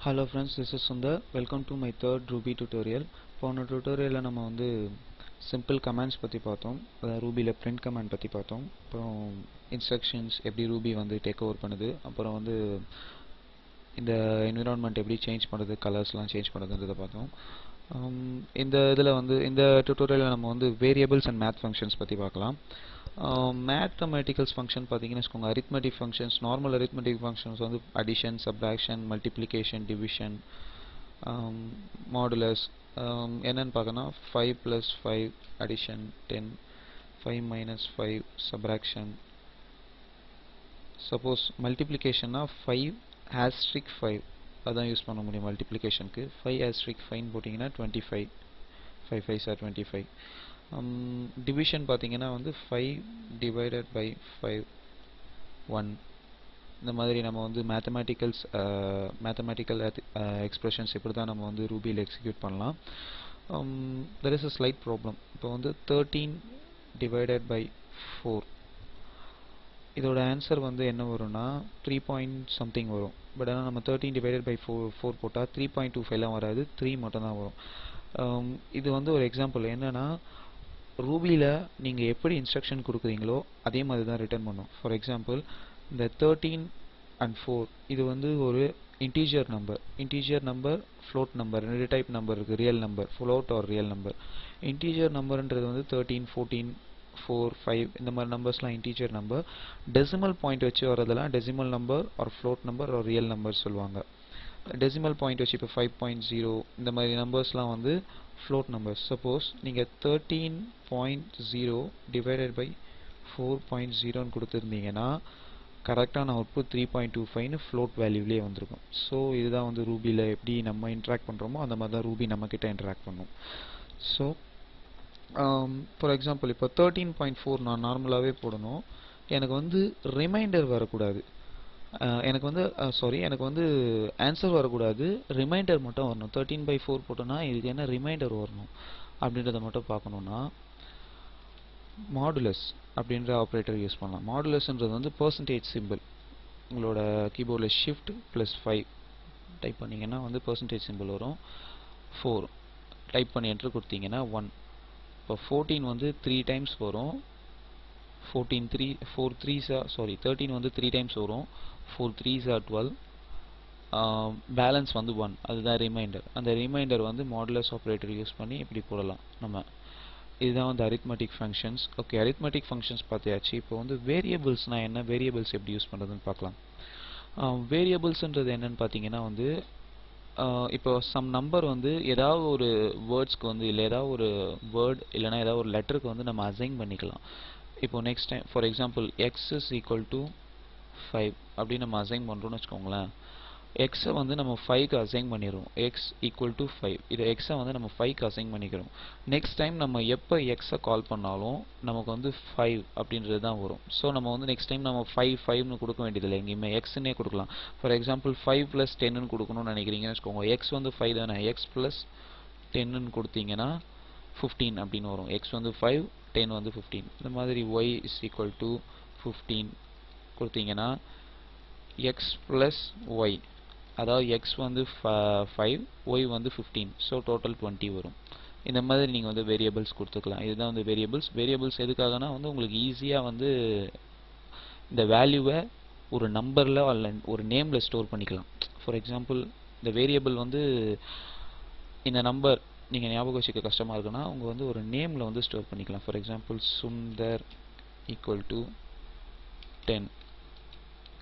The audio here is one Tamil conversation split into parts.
Hello friends, this is Sundar. Welcome to my third Ruby tutorial. போன tutorialல நம்ம வந்து simple commands பத்தி பார்த்தோம். ரூபில print command பத்தி பார்த்தோம். அப்புறம் instructions எப்படி ரூபி வந்து டேக் ஓவர் பண்ணுது. அப்புறம் வந்து இந்த environment எப்படி சேஞ்ச் பண்றது, கலர்ஸ்லாம் சேஞ்ச் பண்றதுன்றத பார்த்தோம். இந்த இதுல வந்து இந்த tutorialல நம்ம வந்து variables and math functions பத்தி பார்க்கலாம். Mathematical function பாத்தீங்கன்னா வெச்சுக்கோங்க, arithmetic functions, normal arithmetic functions வந்து addition, subtraction, multiplication, division, modulus, என்னன்னு பார்க்கணும் 5 plus 5 addition 10, 5 minus 5 subtraction. Suppose multiplication னா 5 asterisk 5 அதான் யூஸ் பண்ண முடியும் multiplicationக்கு. 5 asterisk 5 போட்டீங்கன்னா 25, 5 5s are 25. division பாத்தீங்கன்னா வந்து 5 divided by 5 1. இந்த மாதிரி நம்ம வந்து mathematical expressions இப்படி தான் நம்ம வந்து ரூபில எக்ஸிக்யூட் பண்ணலாம். there is a slight problem. இப்போ வந்து 13 divided by 4 இதோட ஆன்சர் வந்து என்ன வரும்னா 3 point something வரும். பட் ஆனா நம்ம 13 divided by 4 போட்டா 3.25 எல்லாம் வராது, 3 மட்டும் தான் வரும். இது வந்து ஒரு எக்ஸாம்பிள். என்னன்னா ரூபில நீங்க எப்படி இன்ஸ்ட்ரக்ஷன் கொடுக்குறீங்களோ அதே மாதிரி தான் ரிட்டர்ன் பண்ணும். ஃபார் எக்ஸாம்பிள் இந்த 13 and 4 இது வந்து ஒரு இன்டிஜர் நம்பர் float நம்பர், ரெண்டு டைப் நம்பர் இருக்கு, real number, float or real number. Integer நம்பர்ன்றது வந்து 13, 14, 4, 5 இந்த மாதிரி நம்பர்ஸ்லாம் இன்டிஜர் நம்பர். டெசிமல் பாயிண்ட் வச்சு வரதெல்லாம் decimal number or float number or real number சொல்லுவாங்க. டெசிமல் பாயிண்ட் வச்சு இப்போ 5.0 இந்த மாதிரி நம்பர்ஸ்லாம் வந்து float numbers. Suppose நீங்க 13.0 divided by 4.0 ன்னு கொடுத்திருந்தீங்கன்னா கரெக்டான அவுட்புட் 3.25 ன்னு float வேல்யூலயே வந்திருக்கும். ஸோ இதுதான் வந்து ரூபில எப்படி நம்ம இன்டராக்ட் பண்றோமோ அந்த மாதிரி தான் ரூபி நம்ம கிட்ட இன்டராக்ட் பண்ணும். ஸோ ஃபார் எக்ஸாம்பிள் இப்போ 13.4 நான் நார்மலாவே போடணும். எனக்கு வந்து ரிமைண்டர் வரக்கூடாது. எனக்கு வந்து ஆன்சர் வரக்கூடாது, ரிமைண்டர் மட்டும் வரணும். 13/4 போட்டோம்னா இதுக்கு என்ன ரிமைண்டர் வரணும் அப்படின்றத மட்டும் பார்க்கணும்னா மாடுலஸ் அப்படின்ற ஆப்ரேட்டர் யூஸ் பண்ணலாம். மாடுலஸ்ன்றது வந்து பெர்சன்டேஜ் சிம்பிள். உங்களோட கீபோர்டில் ஷிஃப்ட் +5 டைப் பண்ணீங்கன்னா வந்து பெர்சன்டேஜ் சிம்பிள் வரும். 4 டைப் பண்ணி என்ட்ரு கொடுத்தீங்கன்னா 1. இப்போ 14 வந்து 3 டைம்ஸ் வரும். 13 வந்து 3 டைம்ஸ் வரும். 4 3s are 12. பேலன்ஸ் வந்து 1, அதுதான் ரிமைண்டர். அந்த ரிமைண்டர் வந்து மாடுலஸ் ஆப்ரேட்டர் யூஸ் பண்ணி இப்படி போடலாம் நம்ம. இதுதான் வந்து arithmetic functions. Okay, arithmetic functions பார்த்தியாச்சு. இப்போ வந்து வேரியபிள்ஸ்னா என்ன, வேரியபிள்ஸ் எப்படி யூஸ் பண்ணுறதுன்னு பார்க்கலாம். வேரியபிள்ஸ்ன்றது என்னன்னு பார்த்தீங்கன்னா வந்து இப்போ சம் நம்பர் வந்து ஏதாவது ஒரு வேர்ட்ஸ்க்கு வந்து இல்லை ஏதாவது ஒரு வேர்ட் இல்லைனா ஏதாவது ஒரு லெட்டருக்கு வந்து நம்ம அசைன் பண்ணிக்கலாம். இப்போ next time for example x is equal to 5 அப்படி நம்ம அசைன் பண்றோம்னு வெச்சுக்கோங்களேன். x வந்து நம்ம 5க்கு அசைன் பண்ணிரோம். x equal to 5. இது x வந்து நம்ம 5க்கு அசைன் பண்ணிக்கிறோம். நெக்ஸ்ட் டைம் நம்ம எப்ப x கால் பண்ணாலும் நமக்கு வந்து 5 அப்படின்றது தான் வரும். சோ நம்ம வந்து நெக்ஸ்ட் டைம் நம்ம 5 னு கொடுக்க வேண்டியது இல்லை, எங்கயுமே x னே கொடுக்கலாம். ஃபார் எக்ஸாம்பிள் 5 + 10 னு கொடுக்கணும்னு நினைக்கிறீங்கன்னு வெச்சுக்கோங்க. x வந்து 5 தானே, x + 10 னு கொடுத்தீங்கன்னா 15 அப்படினு வரும். x வந்து 5, 10 வந்து 15. இந்த மாதிரி y is equal to 15 கொடுத்தீங்கன்னா x plus y, அதாவது x வந்து 5, y வந்து 15, so total 20 வரும். இந்த மாதிரி நீங்க வந்து வேரியபிள்ஸ் கொடுத்துக்கலாம். இதுதான் வந்து வேரியபிள்ஸ் எதுக்காகனா வந்து உங்களுக்கு ஈஸியா வந்து இந்த வேல்யூவை ஒரு நம்பர்ல அல்ல ஒரு நேம்ல ஸ்டோர் பண்ணிக்கலாம். ஃபார் எக்ஸாம்பிள் இந்த வேரியபிள் வந்து இந்த நம்பர் நீங்க ஞாபகம் வச்சுக்க கஷ்டமா இருக்குன்னா உங்க வந்து ஒரு நேம்ல வந்து ஸ்டோர் பண்ணிக்கலாம். For example Sundar equal to 10.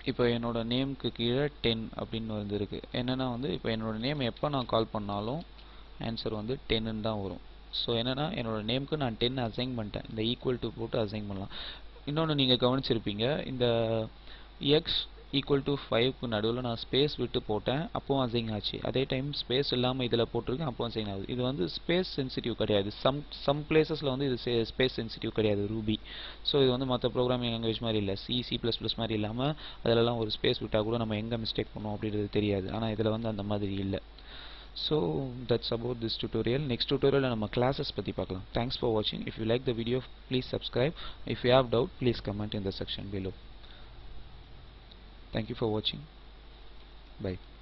இப்போ என்னோட நேம்க்கு கீழே 10 அப்படின்னு வந்திருக்கு. என்னன்னா வந்து இப்போ என்னோட நேம் எப்போ நான் கால் பண்ணாலும் ஆன்சர் வந்து 10 ன்னு தான் வரும். ஸோ என்னன்னா என்னோட நேம்க்கு நான் 10 அசைன் பண்ணிட்டேன். இந்த ஈக்குவல் டு போட்டு அசைன் பண்ணலாம். இன்னொன்று நீங்கள் கவனிச்சிருப்பீங்க, இந்த x equal to 5க்கு நடுவில் நான் ஸ்பேஸ் விட்டு போட்டேன், அப்பவும் அசைன் ஆச்சு. அதே டைம் ஸ்பேஸ் இல்லாமல் இதில் போட்டிருக்கேன், அப்பவும் அசைன் ஆகுது. இது வந்து ஸ்பேஸ் சென்சிட்டிவ் கிடையாது. சம் பிளேசஸில் வந்து இது ஸ்பேஸ் சென்சிட்டிவ் கிடையாது ரூபி. ஸோ இது வந்து மற்ற ப்ரோக்ராமிங் லாங்குவேஜ் மாதிரி இல்லை, C++ மாதிரி இல்லாமல் அதிலலாம் ஒரு ஸ்பேஸ் விட்டால் கூட நம்ம எங்கே மிஸ்டேக் பண்ணோம் அப்படின்றது தெரியாது. ஆனால் இதில் வந்து அந்த மாதிரி இல்லை. So that's about this tutorial. Next tutorial நம்ம classes பத்தி பார்க்கலாம். Thanks for watching. If you like the video, please subscribe. If you have doubt, please comment in the section below. Thank you for watching. Bye.